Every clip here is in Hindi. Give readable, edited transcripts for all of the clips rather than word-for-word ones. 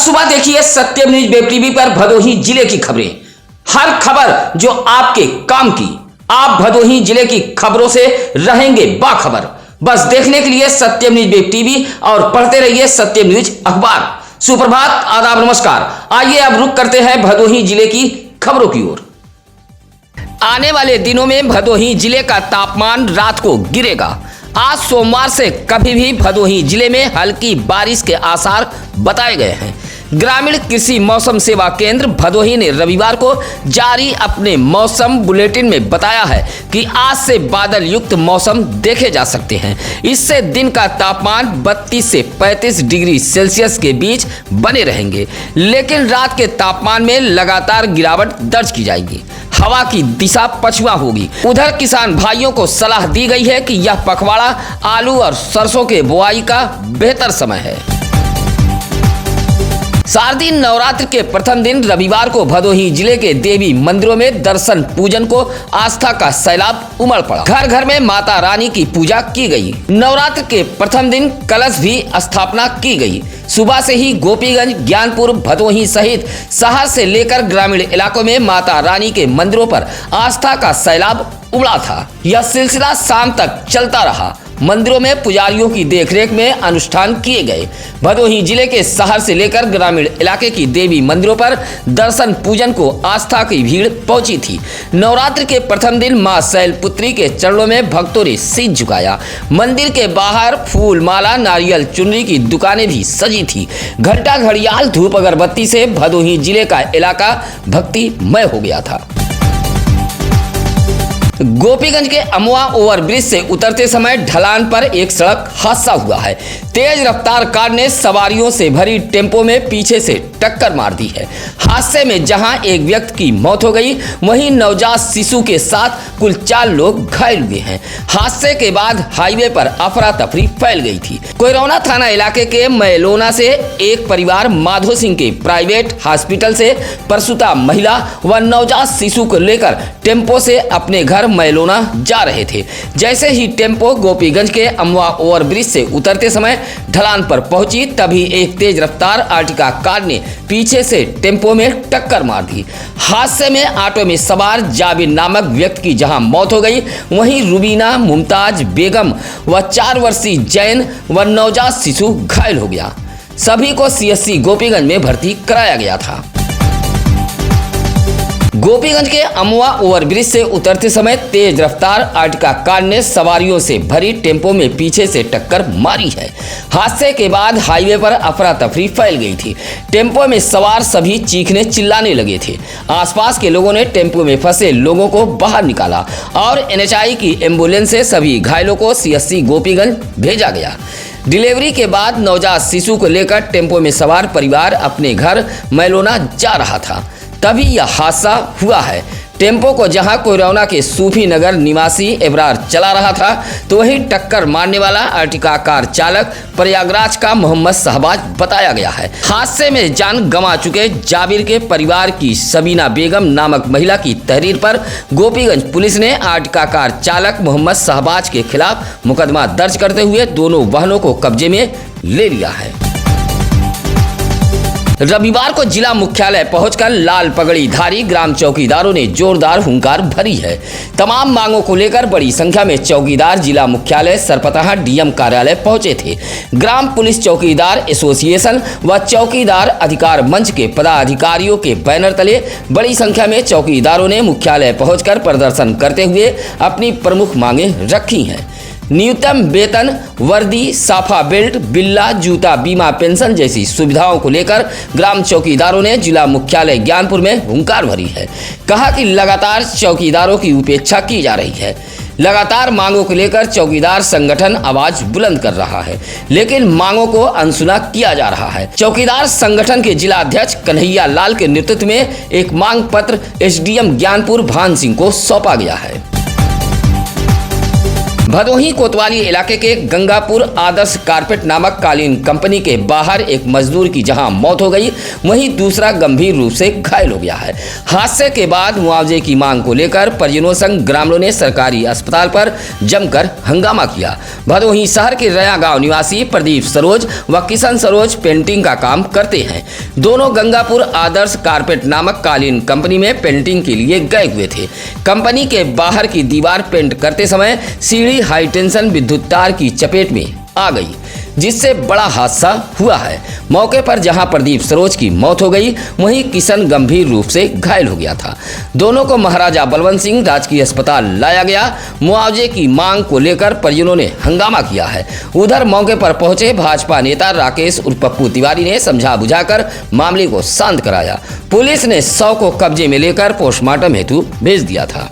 सुबह देखिए सत्यम न्यूज वेब टीवी पर भदोही जिले की खबरें। हर खबर जो आपके काम की। आप भदोही जिले की खबरों से रहेंगे बाखबर। बस देखने के लिए सत्यम न्यूज वेब टीवी और पढ़ते रहिए सत्यम न्यूज अखबार। सुप्रभात, आदाब, नमस्कार। आइए अब रुक करते हैं भदोही जिले की खबरों की ओर। आने वाले दिनों में भदोही जिले का तापमान रात को गिरेगा। आज सोमवार से कभी भी भदोही जिले में हल्की बारिश के आसार बताए गए हैं। ग्रामीण कृषि मौसम सेवा केंद्र भदोही ने रविवार को जारी अपने मौसम बुलेटिन में बताया है कि आज से बादल युक्त मौसम देखे जा सकते हैं। इससे दिन का तापमान 32 से 35 डिग्री सेल्सियस के बीच बने रहेंगे, लेकिन रात के तापमान में लगातार गिरावट दर्ज की जाएगी। हवा की दिशा पछुआ होगी। उधर किसान भाइयों को सलाह दी गई है कि यह पखवाड़ा आलू और सरसों के बुआई का बेहतर समय है। शारदीय नवरात्र के प्रथम दिन रविवार को भदोही जिले के देवी मंदिरों में दर्शन पूजन को आस्था का सैलाब उमड़ पड़ा। घर घर में माता रानी की पूजा की गई। नवरात्र के प्रथम दिन कलश भी स्थापना की गई। सुबह से ही गोपीगंज, ज्ञानपुर, भदोही सहित शहर से लेकर ग्रामीण इलाकों में माता रानी के मंदिरों पर आस्था का सैलाब उमड़ा था। यह सिलसिला शाम तक चलता रहा। मंदिरों में पुजारियों की देखरेख में अनुष्ठान किए गए। भदोही जिले के शहर से लेकर ग्रामीण इलाके की देवी मंदिरों पर दर्शन पूजन को आस्था की भीड़ पहुंची थी। नवरात्र के प्रथम दिन मां शैलपुत्री के चरणों में भक्तों ने शीश झुकाया। मंदिर के बाहर फूल माला, नारियल चुनरी की दुकानें भी सजी थी। घंटा, घड़ियाल, धूप अगरबत्ती से भदोही जिले का इलाका भक्तिमय हो गया था। गोपीगंज के अमवा ओवरब्रिज से उतरते समय ढलान पर एक सड़क हादसा हुआ है। तेज रफ्तार कार ने सवारियों से भरी टेम्पो में पीछे से टक्कर मार दी है। हादसे में जहां एक व्यक्ति की मौत हो गई, वहीं नवजात शिशु के साथ कुल 4 लोग घायल हुए हैं। हादसे के बाद हाईवे पर अफरा तफरी फैल गई थी। कोयरौना थाना इलाके के मैलोना से एक परिवार माधो सिंह के प्राइवेट हॉस्पिटल से प्रसूता महिला व नवजात शिशु को लेकर टेम्पो से अपने घर मैलोना जा रहे थे। जैसे ही टेम्पो गोपीगंज के अमवा ओवरब्रिज से उतरते समय ढलान पर पहुंची, तभी एक तेज रफ्तार आर्टिका कार ने पीछे से टेम्पो में टक्कर मार दी। हादसे में ऑटो में सवार जाबिर नामक व्यक्ति की जहां मौत हो गई, वहीं रुबीना, मुमताज बेगम व 4 वर्षीय जैन व नवजात शिशु घायल हो गया। सभी को सीएससी गोपीगंज में भर्ती कराया गया था। गोपीगंज के अमवा ओवरब्रिज से उतरते समय तेज रफ्तार आर्टिका कार ने सवारियों से भरी टेम्पो में पीछे से टक्कर मारी है। हादसे के बाद हाईवे पर अफरा तफरी फैल गई थी। टेम्पो में सवार सभी चीखने चिल्लाने लगे थे। आसपास के लोगों ने टेम्पो में फंसे लोगों को बाहर निकाला और एनएचआई की एम्बुलेंस से सभी घायलों को सीएससी गोपीगंज भेजा गया। डिलीवरी के बाद नवजात शिशु को लेकर टेम्पो में सवार परिवार अपने घर मैलोना जा रहा था, तभी यह हादसा हुआ है। टेम्पो को जहां कोयरौना के सूफी नगर निवासी एबरार चला रहा था, तो वहीं टक्कर मारने वाला आर्टिका कार चालक प्रयागराज का मोहम्मद शहबाज बताया गया है। हादसे में जान गंवा चुके जाबिर के परिवार की सबीना बेगम नामक महिला की तहरीर पर गोपीगंज पुलिस ने आर्टिका कार चालक मोहम्मद शहबाज के खिलाफ मुकदमा दर्ज करते हुए दोनों वाहनों को कब्जे में ले लिया है। रविवार को जिला मुख्यालय पहुंचकर लाल पगड़ीधारी ग्राम चौकीदारों ने जोरदार हुंकार भरी है। तमाम मांगों को लेकर बड़ी संख्या में चौकीदार जिला मुख्यालय सरपतहा डीएम कार्यालय पहुंचे थे। ग्राम पुलिस चौकीदार एसोसिएशन व चौकीदार अधिकार मंच के पदाधिकारियों के बैनर तले बड़ी संख्या में चौकीदारों ने मुख्यालय पहुंचकर प्रदर्शन करते हुए अपनी प्रमुख मांगे रखी हैं। न्यूनतम वेतन, वर्दी, साफा बेल्ट, बिल्ला, जूता, बीमा, पेंशन जैसी सुविधाओं को लेकर ग्राम चौकीदारों ने जिला मुख्यालय ज्ञानपुर में हुंकार भरी है। कहा कि लगातार चौकीदारों की उपेक्षा की जा रही है। लगातार मांगों को लेकर चौकीदार संगठन आवाज बुलंद कर रहा है, लेकिन मांगों को अनसुना किया जा रहा है। चौकीदार संगठन के जिला अध्यक्ष कन्हैया लाल के नेतृत्व में एक मांग पत्र एसडीएम ज्ञानपुर भान सिंह को सौंपा गया है। भदोही कोतवाली इलाके के गंगापुर आदर्श कारपेट नामक कालीन कंपनी के बाहर एक मजदूर की जहां मौत हो गई, वहीं दूसरा गंभीर रूप से घायल हो गया है। हादसे के बाद मुआवजे की मांग को लेकर परिजनों संग ग्रामीणों ने सरकारी अस्पताल पर जमकर हंगामा किया। भदोही शहर के रया गांव निवासी प्रदीप सरोज व किशन सरोज पेंटिंग का काम करते हैं। दोनों गंगापुर आदर्श कारपेट नामक कालीन कंपनी में पेंटिंग के लिए गए हुए थे। कंपनी के बाहर की दीवार पेंट करते समय सीढ़ी हाई टेंशन विद्युत तार की चपेट में आ गई, जिससे बड़ा हादसा हुआ है। मौके पर जहां प्रदीप सरोज की मौत हो गई, वहीं किशन गंभीर रूप से घायल हो गया था। दोनों को महाराजा बलवंत सिंह राजकीय अस्पताल लाया गया। मुआवजे की मांग को लेकर परिजनों ने हंगामा किया है। उधर मौके पर पहुंचे भाजपा नेता राकेश उर्फ पप्पू तिवारी ने समझा बुझाकर मामले को शांत कराया। पुलिस ने शव को कब्जे में लेकर पोस्टमार्टम हेतु भेज दिया था।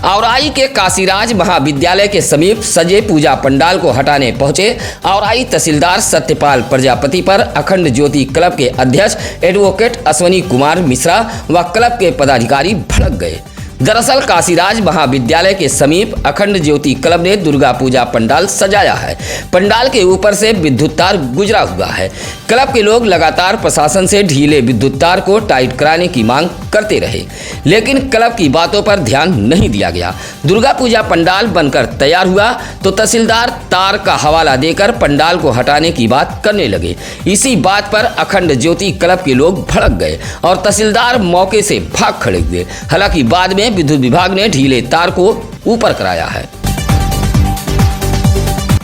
औराई के काशीराज महाविद्यालय के समीप सजे पूजा पंडाल को हटाने पहुंचे औराई तहसीलदार सत्यपाल प्रजापति पर अखंड ज्योति क्लब के अध्यक्ष एडवोकेट अश्वनी कुमार मिश्रा व क्लब के पदाधिकारी भड़क गए। दरअसल काशीराज महाविद्यालय के समीप अखंड ज्योति क्लब ने दुर्गा पूजा पंडाल सजाया है। पंडाल के ऊपर से विद्युत तार गुजरा हुआ है। क्लब के लोग लगातार प्रशासन से ढीले विद्युत तार को टाइट कराने की मांग करते रहे, लेकिन क्लब की बातों पर ध्यान नहीं दिया गया। दुर्गा पूजा पंडाल बनकर तैयार हुआ तो तहसीलदार तार का हवाला देकर पंडाल को हटाने की बात करने लगे। इसी बात पर अखंड ज्योति क्लब के लोग भड़क गए और तहसीलदार मौके से भाग खड़े हुए। हालांकि बाद में विद्युत विभाग ने ढीले तार को ऊपर कराया है।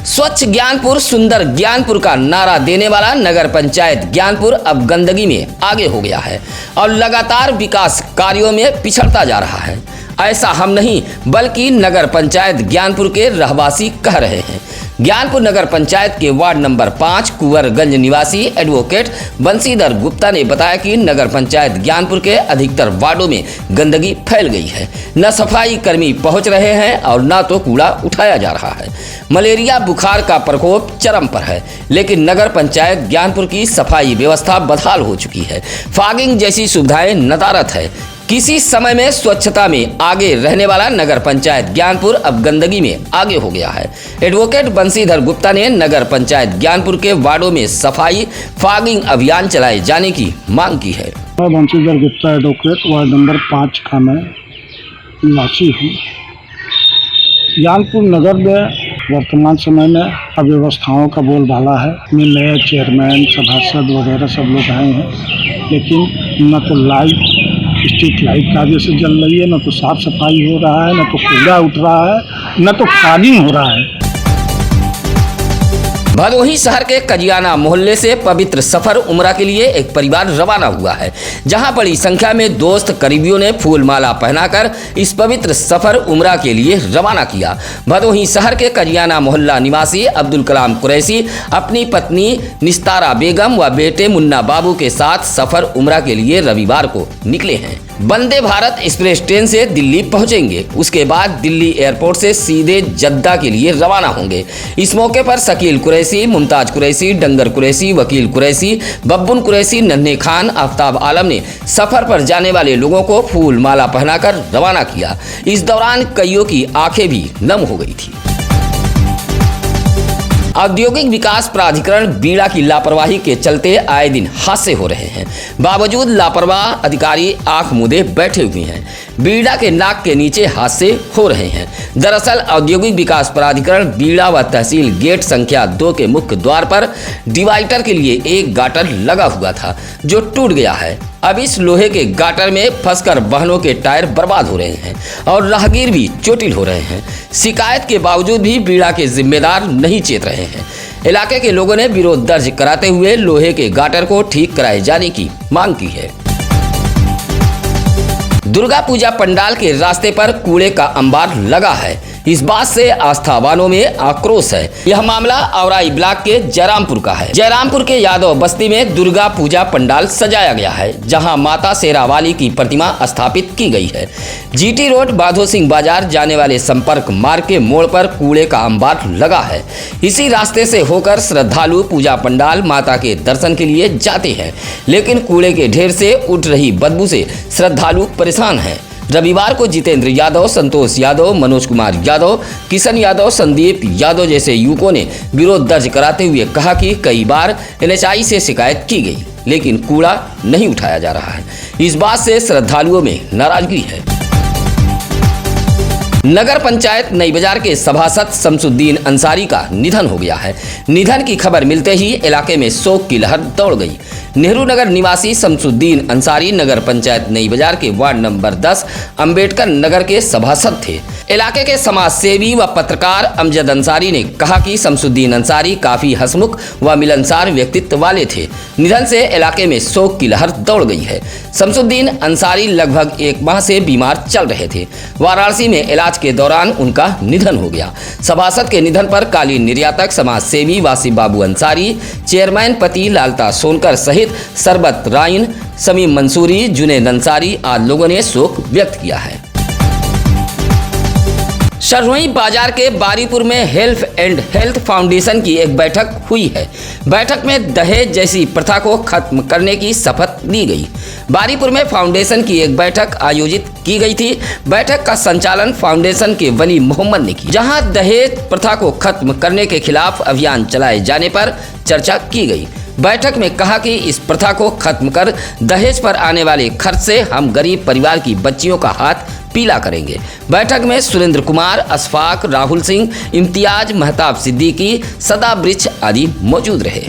स्वच्छ ज्ञानपुर सुंदर ज्ञानपुर का नारा देने वाला नगर पंचायत ज्ञानपुर अब गंदगी में आगे हो गया है और लगातार विकास कार्यों में पिछड़ता जा रहा है। ऐसा हम नहीं बल्कि नगर पंचायत ज्ञानपुर के रहवासी कह रहे हैं। ज्ञानपुर नगर पंचायत के वार्ड नंबर 5 कुंवरगंज निवासी एडवोकेट बंशीधर गुप्ता ने बताया कि नगर पंचायत ज्ञानपुर के अधिकतर वार्डों में गंदगी फैल गई है। न सफाई कर्मी पहुंच रहे हैं और न तो कूड़ा उठाया जा रहा है। मलेरिया बुखार का प्रकोप चरम पर है, लेकिन नगर पंचायत ज्ञानपुर की सफाई व्यवस्था बदहाल हो चुकी है। फॉगिंग जैसी सुविधाएं नदारद है। किसी समय में स्वच्छता में आगे रहने वाला नगर पंचायत ज्ञानपुर अब गंदगी में आगे हो गया है। एडवोकेट बंशीधर गुप्ता ने नगर पंचायत ज्ञानपुर के वार्डों में सफाई फॉगिंग अभियान चलाए जाने की मांग की है। Banshidhar Gupta advocate ward number 5 का मैं निवासी हूँ। ज्ञानपुर नगर में वर्तमान समय में अव्यवस्थाओं का बोलबाला है। नए चेयरमैन सभासद वगैरह सब लोग आए हैं, लेकिन न तो लाइट स्ट्रीट लाइट कार्य से जल रही है, न तो साफ सफाई हो रहा है, न तो कूड़ा उठ रहा है, न तो फॉगिंग हो रहा है। भदोही शहर के कजियाना मोहल्ले से पवित्र सफर उमरा के लिए एक परिवार रवाना हुआ है, जहां बड़ी संख्या में दोस्त करीबियों ने फूल माला पहनाकर इस पवित्र सफर उमरा के लिए रवाना किया। भदोही शहर के कजियाना मोहल्ला निवासी अब्दुल कलाम कुरैशी अपनी पत्नी निस्तारा बेगम व बेटे मुन्ना बाबू के साथ सफर उमरा के लिए रविवार को निकले हैं। वंदे भारत एक्सप्रेस ट्रेन से दिल्ली पहुंचेंगे। उसके बाद दिल्ली एयरपोर्ट से सीधे जद्दा के लिए रवाना होंगे। इस मौके पर शकील कुरैशी, मुमताज कुरैशी, डंगर कुरैशी, वकील कुरैशी, बब्बुन कुरैशी, नन्हे खान, आफ्ताब आलम ने सफर पर जाने वाले लोगों को फूल माला पहनाकर रवाना किया। इस दौरान कईयों की आंखें भी नम हो गई थी। औद्योगिक विकास प्राधिकरण बीड़ा की लापरवाही के चलते आए दिन हादसे हो रहे हैं। बावजूद लापरवाह अधिकारी आंख मूंदे बैठे हुए हैं। बीड़ा के नाक के नीचे हादसे हो रहे हैं। दरअसल औद्योगिक विकास प्राधिकरण बीड़ा व तहसील गेट संख्या 2 के मुख्य द्वार पर डिवाइडर के लिए एक गाटर लगा हुआ था, जो टूट गया है। अब इस लोहे के गाटर में फंसकर वाहनों के टायर बर्बाद हो रहे हैं और राहगीर भी चोटिल हो रहे हैं। शिकायत के बावजूद भी बीड़ा के जिम्मेदार नहीं चेत रहे हैं। इलाके के लोगों ने विरोध दर्ज कराते हुए लोहे के गाटर को ठीक कराए जाने की मांग की है। दुर्गा पूजा पंडाल के रास्ते पर कूड़े का अंबार लगा है। इस बात से आस्थावानों में आक्रोश है। यह मामला औराई ब्लॉक के जयरामपुर का है। जयरामपुर के यादव बस्ती में दुर्गा पूजा पंडाल सजाया गया है, जहां माता शेरावाली की प्रतिमा स्थापित की गई है। जीटी रोड बाधो सिंह बाजार जाने वाले संपर्क मार्ग के मोड़ पर कूड़े का अंबार लगा है। इसी रास्ते से होकर श्रद्धालु पूजा पंडाल माता के दर्शन के लिए जाते हैं, लेकिन कूड़े के ढेर से उठ रही बदबू से श्रद्धालु परेशान हैं। रविवार को जितेंद्र यादव, संतोष यादव, मनोज कुमार यादव, किशन यादव, संदीप यादव जैसे युवकों ने विरोध दर्ज कराते हुए कहा कि कई बार NHI से शिकायत की गई लेकिन कूड़ा नहीं उठाया जा रहा है। इस बात से श्रद्धालुओं में नाराजगी है। नगर पंचायत नई बाजार के सभासद शमसुद्दीन अंसारी का निधन हो गया है। निधन की खबर मिलते ही इलाके में शोक की लहर दौड़ गई। नेहरू नगर निवासी शमसुद्दीन अंसारी नगर पंचायत नई बाजार के वार्ड नंबर 10 अंबेडकर नगर के सभासद थे। इलाके के समाज सेवी व पत्रकार अमजद अंसारी ने कहा कि शमसुद्दीन अंसारी काफी हंसमुख व मिलनसार व्यक्तित्व वाले थे। निधन से इलाके में शोक की लहर दौड़ गई है। शमसुद्दीन अंसारी लगभग 1 माह से बीमार चल रहे थे। वाराणसी में इलाज के दौरान उनका निधन हो गया। सभासद के निधन पर कालीन निर्यातक, समाज सेवी वासी बाबू अंसारी, चेयरमैन पति लालता सोनकर सहित सरबत राइन, समीम मंसूरी, जुनेद अंसारी आदि लोगों ने शोक व्यक्त किया है। शरहुई बाजार के बारीपुर में हेल्थ एंड हेल्थ फाउंडेशन की एक बैठक हुई है। बैठक में दहेज जैसी प्रथा को खत्म करने की शपथ ली गई। बारीपुर में फाउंडेशन की एक बैठक आयोजित की गई थी। बैठक का संचालन फाउंडेशन के वली मोहम्मद ने की, जहां दहेज प्रथा को खत्म करने के खिलाफ अभियान चलाए जाने पर चर्चा की गई। बैठक में कहा कि इस प्रथा को खत्म कर दहेज पर आने वाले खर्च से हम गरीब परिवार की बच्चियों का हाथ पीला करेंगे। बैठक में सुरेंद्र कुमार, अशफाक, राहुल सिंह, इम्तियाज, महताब सिद्दीकी, सदा वृक्ष आदि मौजूद रहे।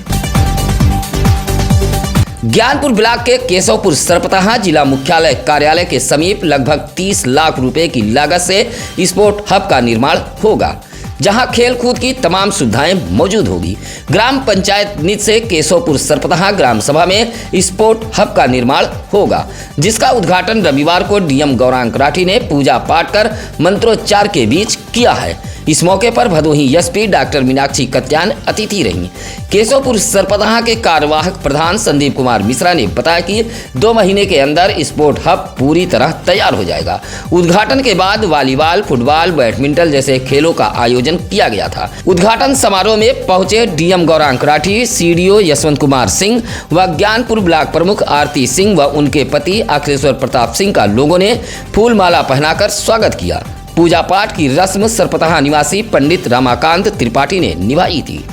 ज्ञानपुर ब्लॉक के केशवपुर सरपतहा जिला मुख्यालय कार्यालय के समीप लगभग 30 लाख रुपए की लागत से स्पोर्ट हब का निर्माण होगा, जहां खेल कूद की तमाम सुविधाएं मौजूद होगी। ग्राम पंचायत निधि से केशवपुर सरपतहा ग्राम सभा में स्पोर्ट हब का निर्माण होगा, जिसका उद्घाटन रविवार को डीएम गौरांग राठी ने पूजा पाठ कर मंत्रोच्चार के बीच किया है। इस मौके पर भदोही एसपी डॉक्टर मीनाक्षी कत्यान अतिथि रहीं। केशवपुर सरपतहा के कार्यवाहक प्रधान संदीप कुमार मिश्रा ने बताया कि 2 महीने के अंदर स्पोर्ट हब पूरी तरह तैयार हो जाएगा। उद्घाटन के बाद वॉलीबॉल, फुटबॉल, बैडमिंटन जैसे खेलों का आयोजन किया गया था। उद्घाटन समारोह में पहुंचे डीएम गौरांग राठी, सीडीओ यशवंत कुमार सिंह व ज्ञानपुर ब्लॉक प्रमुख आरती सिंह व उनके पति अखिलेश्वर प्रताप सिंह का लोगों ने फूल माला पहनाकर स्वागत किया। पूजा पाठ की रस्म सरपतहा निवासी पंडित रमाकांत त्रिपाठी ने निभाई थी।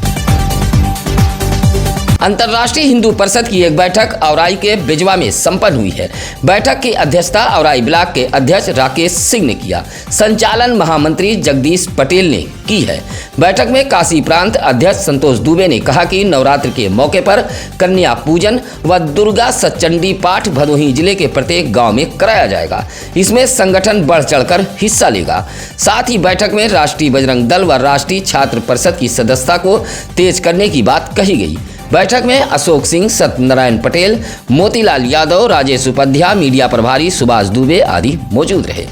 अंतर्राष्ट्रीय हिंदू परिषद की एक बैठक औराई के बिजवा में संपन्न हुई है। बैठक की अध्यक्षता औराई ब्लॉक के अध्यक्ष राकेश सिंह ने किया। संचालन महामंत्री जगदीश पटेल ने की है। बैठक में काशी प्रांत अध्यक्ष संतोष दुबे ने कहा कि नवरात्र के मौके पर कन्या पूजन व दुर्गा सचंडी पाठ भदोही जिले के प्रत्येक गांव में कराया जाएगा। इसमें संगठन बढ़ चढ़कर हिस्सा लेगा। साथ ही बैठक में राष्ट्रीय बजरंग दल व राष्ट्रीय छात्र परिषद की सदस्यता को तेज करने की बात कही गई। बैठक में अशोक सिंह, सत्यनारायण पटेल, मोतीलाल यादव, राजेश उपाध्याय, मीडिया प्रभारी सुभाष दुबे आदि मौजूद रहे।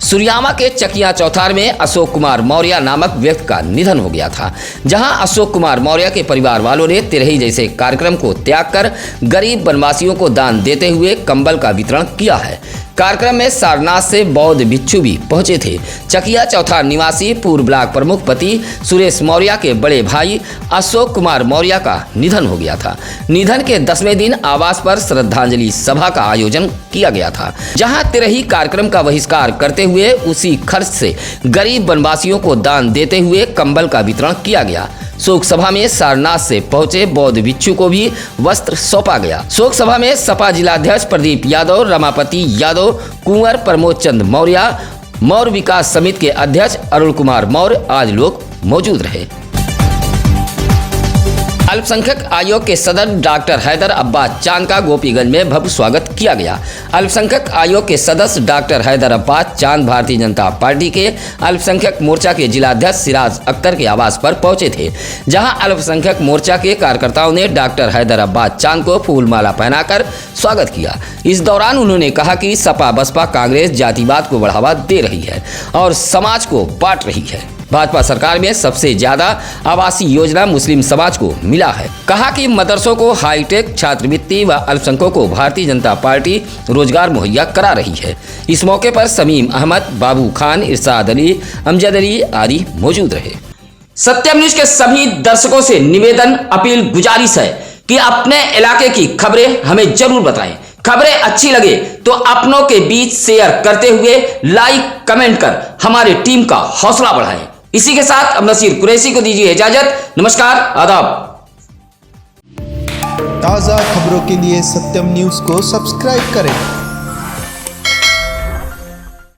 सुरियामा के चकिया चौथार में अशोक कुमार मौर्य नामक व्यक्ति का निधन हो गया था, जहां अशोक कुमार मौर्य के परिवार वालों ने तिरही जैसे कार्यक्रम को त्याग कर गरीब वनवासियों को दान देते हुए कंबल का वितरण किया है। कार्यक्रम में सारनाथ से बौद्ध भिक्षु भी पहुंचे थे। चकिया चौथार निवासी पूर्व ब्लॉक प्रमुख पति सुरेश मौर्य के बड़े भाई अशोक कुमार मौर्य का निधन हो गया था। निधन के 10वें दिन आवास पर श्रद्धांजलि सभा का आयोजन किया गया था, जहां तिरही कार्यक्रम का बहिष्कार करते हुए उसी खर्च से गरीब वनवासियों को दान देते हुए कंबल का वितरण किया गया। शोक सभा में सारनाथ से पहुंचे बौद्ध भिक्षु को भी वस्त्र सौंपा गया। शोक सभा में सपा जिलाध्यक्ष प्रदीप यादव, रमापति यादव, कुंवर प्रमोद चंद मौर्य, मौर्य विकास समिति के अध्यक्ष अरुण कुमार मौर्य आदि लोग मौजूद रहे। अल्पसंख्यक आयोग के सदस्य डॉक्टर हैदर अब्बास चांद का गोपीगंज में भव्य स्वागत किया गया। अल्पसंख्यक आयोग के सदस्य डॉक्टर हैदर अब्बास चांद भारतीय जनता पार्टी के अल्पसंख्यक मोर्चा के जिलाध्यक्ष सिराज अख्तर के आवास पर पहुंचे थे, जहां अल्पसंख्यक मोर्चा के कार्यकर्ताओं ने डॉक्टर हैदर अब्बास चांद को फूल माला पहनाकर स्वागत किया। इस दौरान उन्होंने कहा कि सपा बसपा कांग्रेस जातिवाद को बढ़ावा दे रही है और समाज को बांट रही है। भाजपा सरकार में सबसे ज्यादा आवासीय योजना मुस्लिम समाज को मिला है। कहा कि मदरसों को हाईटेक छात्रवृत्ति व अल्पसंख्यकों को भारतीय जनता पार्टी रोजगार मुहैया करा रही है। इस मौके पर समीम अहमद, बाबू खान, इरशाद अली, अमजद अली आदि मौजूद रहे। सत्यम न्यूज के सभी दर्शकों से निवेदन, अपील, गुजारिश है कि अपने इलाके की खबरें हमें जरूर बताएं। खबरें अच्छी लगे तो अपनों के बीच शेयर करते हुए लाइक कमेंट कर हमारी टीम का हौसला बढ़ाएं। इसी के साथ अब नसीर कुरैशी को दीजिए इजाजत। नमस्कार, आदाब। ताज़ा खबरों के लिए सत्यम न्यूज़ को सब्सक्राइब करें।